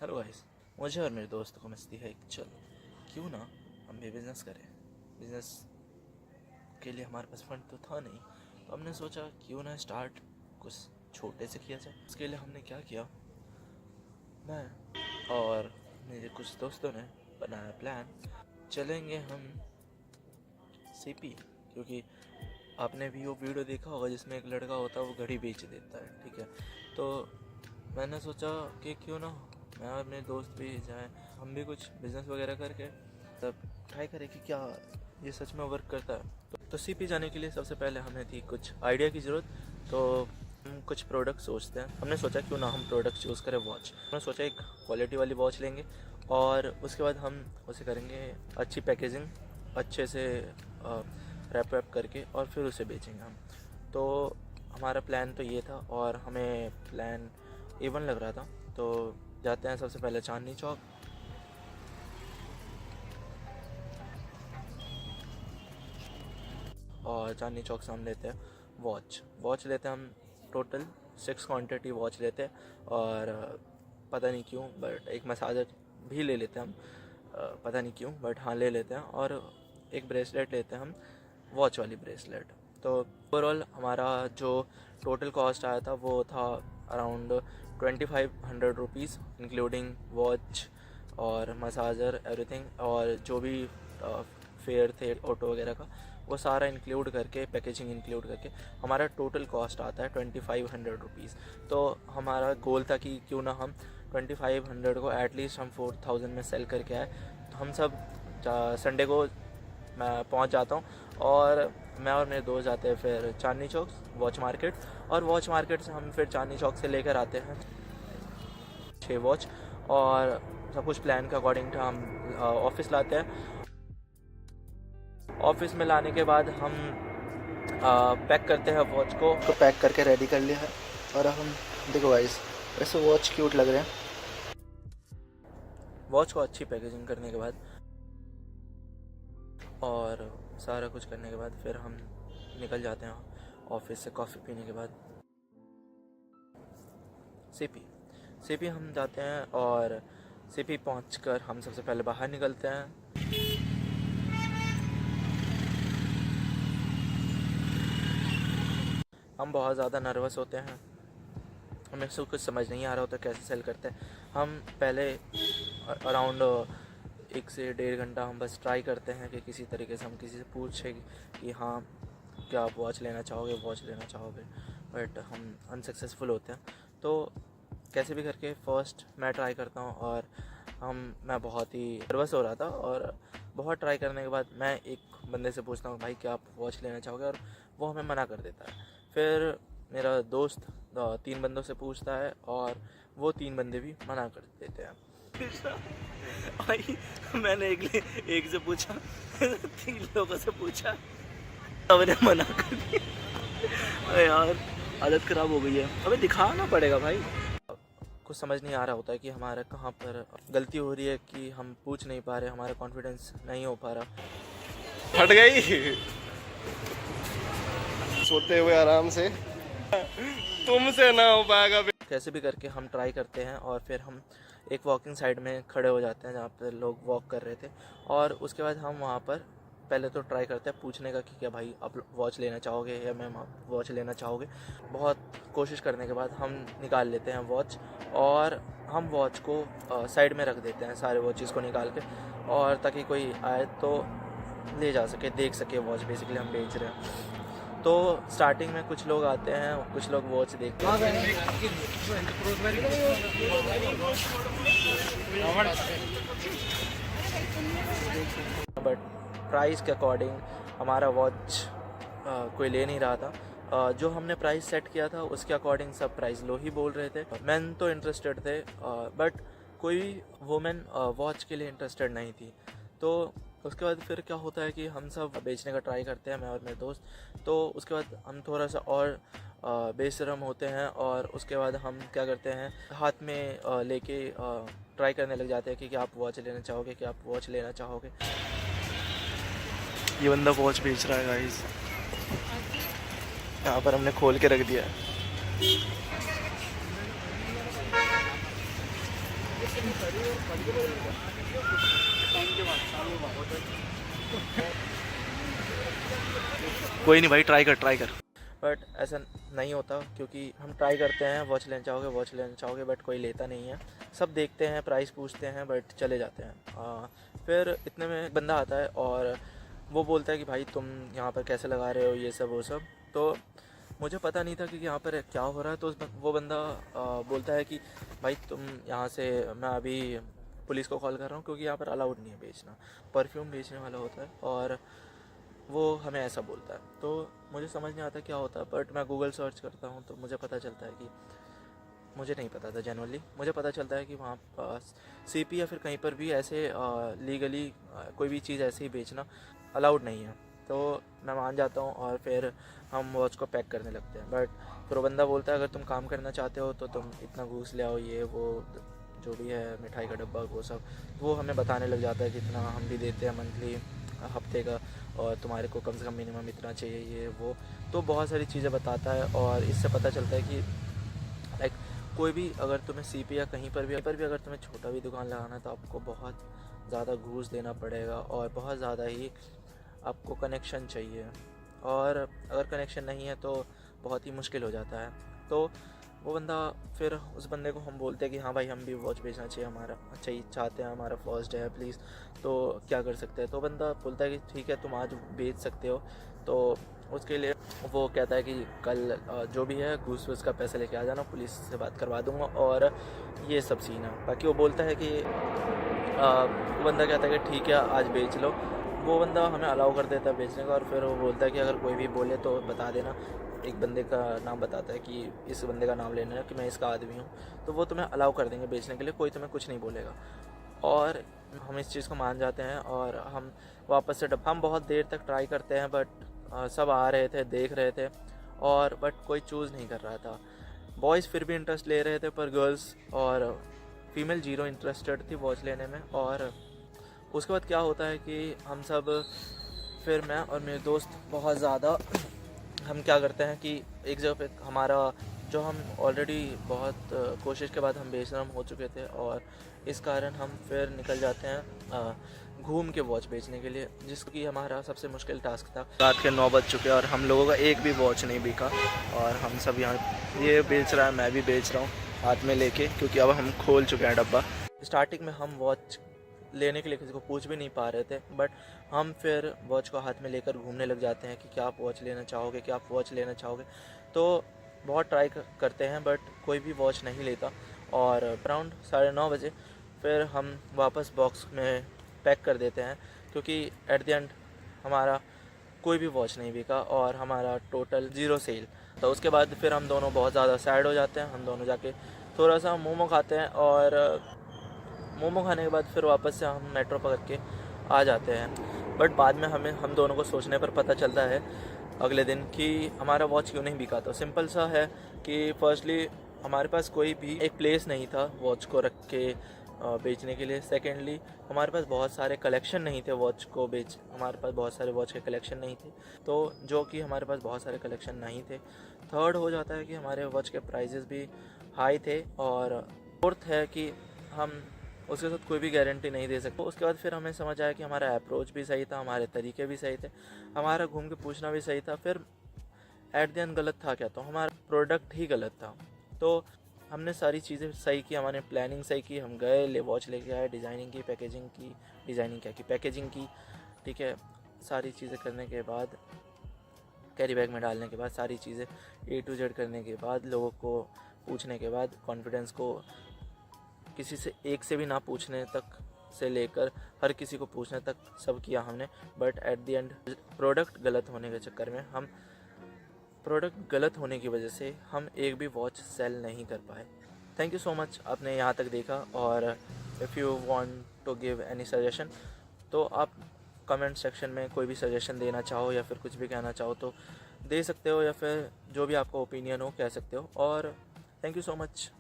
Hello guys, मुझे और मेरे दोस्त को मस्ती है कि चलो क्यों ना हम भी बिज़नेस करें। बिज़नेस के लिए हमारे पास फंड तो था नहीं, तो हमने सोचा क्यों ना स्टार्ट कुछ छोटे से किया जाए। उसके लिए हमने क्या किया, मैं और मेरे कुछ दोस्तों ने बनाया प्लान। चलेंगे हम सीपी, क्योंकि आपने भी वो वीडियो देखा होगा जिसमें एक लड़का होता है वो घड़ी बेच देता है, ठीक है। तो मैंने सोचा कि क्यों ना मैं और मेरे दोस्त भी जाएं, हम भी कुछ बिजनेस वगैरह करके तब ट्राई करें कि क्या ये सच में वर्क करता है। तो सीपी जाने के लिए सबसे पहले हमें थी कुछ आइडिया की ज़रूरत। तो हम कुछ प्रोडक्ट सोचते हैं। हमने सोचा क्यों ना हम प्रोडक्ट चूज़ करें वॉच। हमने सोचा एक क्वालिटी वाली वॉच लेंगे और उसके बाद हम उसे करेंगे अच्छी पैकेजिंग, अच्छे से रैप करके और फिर उसे बेचेंगे हम। तो हमारा प्लान तो ये था और हमें प्लान A1 लग रहा था। तो जाते हैं सबसे पहले चांदनी चौक, और चांदनी चौक से हम लेते हैं वॉच लेते हैं हम टोटल 6 क्वांटिटी वॉच लेते हैं। और पता नहीं क्यों बट एक मसाजर भी ले लेते हैं हम, पता नहीं क्यों बट हाँ ले लेते हैं। और एक ब्रेसलेट लेते हैं हम, वॉच वाली ब्रेसलेट। तो ओवरऑल हमारा जो टोटल कॉस्ट आया था वो था अराउंड 2500 रुपीज़, इंक्लूडिंग वॉच और मसाजर एवरीथिंग, और जो भी फेयर थे ऑटो वगैरह का वो सारा इंक्लूड करके, पैकेजिंग इंक्लूड करके हमारा टोटल कॉस्ट आता है 2500 रुपीज़। तो हमारा गोल था कि क्यों ना हम 2500 को एटलीस्ट हम 4000 में सेल करके आए। तो हम सब संडे को मैं पहुंच जाता हूं और मैं और मेरे दोस्त जाते हैं फिर चांदनी चौक वॉच मार्केट, और वॉच मार्केट से हम फिर चांदनी चौक से लेकर आते हैं 6 वॉच। और सब कुछ प्लान के अकॉर्डिंग था हम ऑफिस लाते हैं। ऑफिस में लाने के बाद हम पैक करते हैं वॉच को पैक करके रेडी कर लिया है। और हम देखो गाइस, वैसे वॉच क्यूट लग रहे हैं। वॉच को अच्छी पैकेजिंग करने के बाद और सारा कुछ करने के बाद फिर हम निकल जाते हैं ऑफिस से कॉफ़ी पीने के बाद सीपी हम जाते हैं। और सीपी पहुंचकर हम सबसे पहले बाहर निकलते हैं। हम बहुत ज़्यादा नर्वस होते हैं, हमें सब कुछ समझ नहीं आ रहा होता कैसे सेल करते हैं। हम पहले अराउंड 1 से 1.5 घंटा हम बस ट्राई करते हैं कि किसी तरीके से हम किसी से पूछें कि हाँ क्या आप वॉच लेना चाहोगे, बट हम अनसक्सेसफुल होते हैं। तो कैसे भी करके फर्स्ट मैं ट्राई करता हूँ और मैं बहुत ही नर्वस हो रहा था। और बहुत ट्राई करने के बाद मैं एक बंदे से पूछता हूँ भाई क्या आप वॉच लेना चाहोगे, और वो हमें मना कर देता है। फिर मेरा दोस्त 3 बंदों से पूछता है और वो 3 बंदे भी मना कर देते हैं। भाई मैंने एक से पूछा 3 लोगों से पूछा, सबने मना कर दिया। अरे यार हालत ख़राब हो गई है, हमें दिखाना पड़ेगा भाई। कुछ समझ नहीं आ रहा होता है कि हमारा कहाँ पर गलती हो रही है कि हम पूछ नहीं पा रहे, हमारा कॉन्फिडेंस नहीं हो पा रहा। फट गई सोते हुए आराम से, तुमसे ना हो पाएगा। कैसे भी करके हम ट्राई करते हैं और फिर हम एक वॉकिंग साइड में खड़े हो जाते हैं जहाँ पर लोग वॉक कर रहे थे। और उसके बाद हम वहाँ पर पहले तो ट्राई करते हैं पूछने का कि क्या भाई आप वॉच लेना चाहोगे या मैम आप वॉच लेना चाहोगे। बहुत कोशिश करने के बाद हम निकाल लेते हैं वॉच, और हम वॉच को साइड में रख देते हैं, सारे वॉचेस को निकाल के, और ताकि कोई आए तो ले जा सके, देख सके वॉच बेसिकली हम बेच रहे हैं। तो स्टार्टिंग में कुछ लोग आते हैं, कुछ लोग वॉच देखते हैं, बट प्राइस के अकॉर्डिंग हमारा वॉच कोई ले नहीं रहा था। जो हमने प्राइस सेट किया था उसके अकॉर्डिंग सब प्राइस लो ही बोल रहे थे। मैन तो इंटरेस्टेड थे बट कोई वुमेन वॉच के लिए इंटरेस्टेड नहीं थी। तो उसके बाद फिर क्या होता है कि हम सब बेचने का ट्राई करते हैं, मैं और मेरे दोस्त। तो उसके बाद हम थोड़ा सा और बेशरम होते हैं, और उसके बाद हम क्या करते हैं हाथ में लेके ट्राई करने लग जाते हैं कि आप वॉच लेना चाहोगे। ये बंदा वॉच बेच रहा है गाइस, यहाँ पर हमने खोल के रख दिया है। कोई नहीं भाई, ट्राई कर। बट ऐसा नहीं होता, क्योंकि हम ट्राई करते हैं, वॉच लेना चाहोगे, बट कोई लेता नहीं है। सब देखते हैं, प्राइस पूछते हैं, बट चले जाते हैं। फिर इतने में एक बंदा आता है और वो बोलता है कि भाई तुम यहाँ पर कैसे लगा रहे हो, ये सब वो सब। तो मुझे पता नहीं था कि यहाँ पर क्या हो रहा है। तो वो बंदा बोलता है कि भाई तुम यहाँ से, मैं अभी पुलिस को कॉल कर रहा हूँ, क्योंकि यहाँ पर अलाउड नहीं है बेचना। परफ्यूम बेचने वाला होता है और वो हमें ऐसा बोलता है। तो मुझे समझ नहीं आता क्या होता है, बट मैं गूगल सर्च करता हूँ तो मुझे पता चलता है कि, मुझे नहीं पता था जनरली, मुझे पता चलता है कि वहाँ पास सीपी या फिर कहीं पर भी ऐसे लीगली कोई भी चीज़ ऐसे ही बेचना अलाउड नहीं है। तो मैं मान जाता हूँ और फिर हम वॉच को पैक करने लगते हैं। बट फिर वो बंदा बोलता है अगर तुम काम करना चाहते हो तो तुम इतना घूस ले आओ, ये वो जो भी है, मिठाई का डब्बा वो सब, वो हमें बताने लग जाता है कि इतना हम भी देते हैं मंथली, हफ्ते का, और तुम्हारे को कम से कम मिनिमम इतना चाहिए, ये वो। तो बहुत सारी चीज़ें बताता है और इससे पता चलता है कि लाइक कोई भी अगर तुम्हें सीपी या कहीं पर भी अगर तुम्हें छोटा भी दुकान लगाना है तो आपको बहुत ज़्यादा घूस देना पड़ेगा और बहुत ज़्यादा ही आपको कनेक्शन चाहिए। और अगर कनेक्शन नहीं है तो बहुत ही मुश्किल हो जाता है। तो वो बंदा, फिर उस बंदे को हम बोलते हैं कि हाँ भाई हम भी वॉच बेचना चाहिए, हमारा चाहिए, चाहते हैं, हमारा फर्स्ट है प्लीज़, तो क्या कर सकते हैं। तो बंदा बोलता है कि ठीक है तुम आज बेच सकते हो। तो उसके लिए वो कहता है कि कल जो भी है घूस वूस का पैसा लेके आ जाना, पुलिस से बात करवा दूंगा, और ये सब सीन है। बाकी वो बोलता है कि वो बंदा कहता है कि ठीक है आज बेच लो। वो बंदा हमें अलाउ कर देता है बेचने का, और फिर वो बोलता है कि अगर कोई भी बोले तो बता देना। एक बंदे का नाम बताता है कि इस बंदे का नाम लेना है कि मैं इसका आदमी हूँ, तो वो तुम्हें अलाउ कर देंगे बेचने के लिए, कोई तुम्हें कुछ नहीं बोलेगा। और हम इस चीज़ को मान जाते हैं और हम वापस से हम बहुत देर तक ट्राई करते हैं, बट सब आ रहे थे, देख रहे थे, और बट कोई चूज़ नहीं कर रहा था। बॉयज़ फिर भी इंटरेस्ट ले रहे थे, पर गर्ल्स और फीमेल जीरो इंटरेस्टेड थी वॉच लेने में। और उसके बाद क्या होता है कि हम सब, फिर मैं और मेरे दोस्त बहुत ज़्यादा, हम क्या करते हैं कि एक जगह पे हमारा, जो हम ऑलरेडी बहुत कोशिश के बाद हम बेचना हो चुके थे, और इस कारण हम फिर निकल जाते हैं घूम के वॉच बेचने के लिए, जिसकी हमारा सबसे मुश्किल टास्क था। रात के 9 बज चुके हैं और हम लोगों का एक भी वॉच नहीं बिका, और हम सब यहाँ, ये बेच रहा है, मैं भी बेच रहा हूँ हाथ में लेके, क्योंकि अब हम खोल चुके हैं डब्बा। स्टार्टिंग में हम वॉच लेने के लिए किसी को पूछ भी नहीं पा रहे थे, बट हम फिर वॉच को हाथ में लेकर घूमने लग जाते हैं कि क्या आप वॉच लेना चाहोगे, क्या आप वॉच लेना चाहोगे। तो बहुत ट्राई करते हैं, बट कोई भी वॉच नहीं लेता। और अराउंड 9:30 बजे फिर हम वापस बॉक्स में पैक कर देते हैं, क्योंकि एट द एंड हमारा कोई भी वॉच नहीं बिका और हमारा टोटल 0 सेल। तो उसके बाद फिर हम दोनों बहुत ज़्यादा सैड हो जाते हैं। हम दोनों जाके थोड़ा सा मोमो खाते हैं, और मोमो खाने के बाद फिर वापस से हम मेट्रो पकड़ के आ जाते हैं। बट बाद में हम दोनों को सोचने पर पता चलता है अगले दिन कि हमारा वॉच क्यों नहीं बिका। तो सिंपल सा है कि फर्स्टली हमारे पास कोई भी एक प्लेस नहीं था वॉच को रख के बेचने के लिए। सेकेंडली हमारे पास बहुत सारे कलेक्शन नहीं थे वॉच को हमारे पास बहुत सारे वॉच के कलेक्शन नहीं थे, तो जो कि हमारे पास बहुत सारे कलेक्शन नहीं थे। थर्ड हो जाता है कि हमारे वॉच के प्राइजेस भी हाई थे, और फोर्थ है कि हम उसके साथ कोई भी गारंटी नहीं दे सकते। उसके बाद फिर हमें समझ आया कि हमारा अप्रोच भी सही था, हमारे तरीके भी सही थे, हमारा घूम के पूछना भी सही था। फिर एट द एंड गलत था क्या, तो हमारा प्रोडक्ट ही गलत था। तो हमने सारी चीज़ें सही की, हमारे प्लानिंग सही की, हम गए वॉच लेके आए, डिज़ाइनिंग की, पैकेजिंग की, डिज़ाइनिंग क्या की, पैकेजिंग की, ठीक है। सारी चीज़ें करने के बाद, कैरी बैग में डालने के बाद, सारी चीज़ें A to Z करने के बाद, लोगों को पूछने के बाद, कॉन्फिडेंस को किसी से एक से भी ना पूछने तक से लेकर हर किसी को पूछने तक सब किया हमने। But at the end product गलत होने के चक्कर में प्रोडक्ट गलत होने की वजह से हम एक भी वॉच सेल नहीं कर पाए। थैंक यू सो मच आपने यहाँ तक देखा। और if you want to give any suggestion तो आप कमेंट सेक्शन में कोई भी सजेशन देना चाहो या फिर कुछ भी कहना चाहो तो दे सकते हो, या फिर जो भी आपका ओपिनियन हो कह सकते हो। और थैंक यू सो मच।